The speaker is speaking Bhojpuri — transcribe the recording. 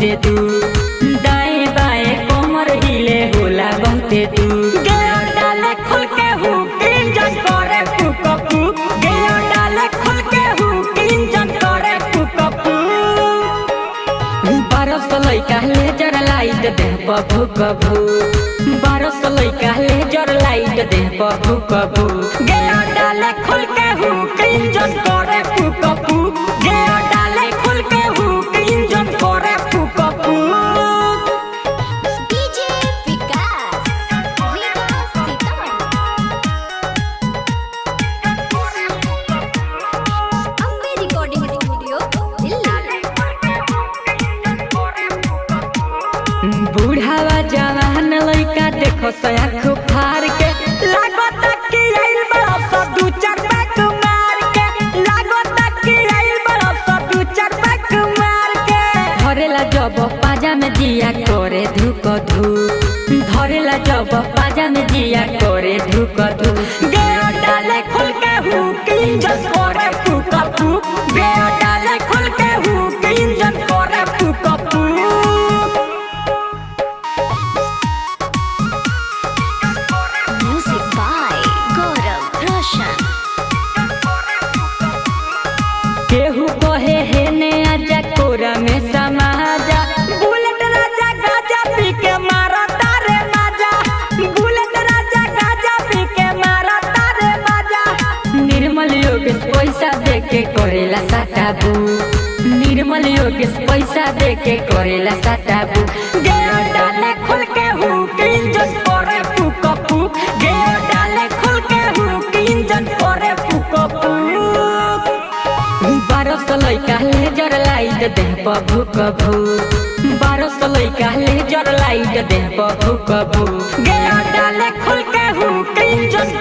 बहुते तू दाएं बाएं कमर हिले होला बहुते तू गेयर डाले खुल के हुक इंजन करे फूक फूक गेयर डाले खुल के हुक इंजन करे फूक फूक 1200 लइका लेजर लाइट देह पर भूक भूक 1200 लइका लेजर लाइट देह पर भूक भूक गेयर डाले खुल के हुक इंजन करे फूक फूक गेयर डाले खुल के हुक इंजन करे फूक फूक। डीजे विकास अम्बे रिकॉर्डिंग स्टूडियो दिल्ली। बूढ़ावा जवान लइका देखो सयाख फार के लागत कि आइल बड़ा सा दू चार पैक मार के लागत कि आइल बड़ा सा दू चार पैक मार के धरेला जब पाजा में जिया करे धुक धू धरेला जब पाजा में जिया करे धुक धू गेयर डाले खुल के हुक इंजन करे फूक फूक गेयर डाले खुल के हुक इंजन करे फूक फूक। म्यूजिक बाय गौरव रोशन। केहू कहे हे ने आजा कोरा में समाजा बुलेट राजा गाजा पी के मारा तारे माजा बुलेट राजा गाजा पी के मारा तारे माजा निर्मल योगेश पैसा दे के करेला साटाबू निर्मल योगेश पैसा दे के करेला साटाबू गेयर डाले खुल के हुक इंजन करे फूक फूक गेयर डाले खुल के हुक इंजन करे फूक फूक 1200 लइका लेजर लाइट देह पर भूक भूक 1200 लइका लेजर लाइट देह पर भूक भूक गेयर डाले खुल के हुक इंजन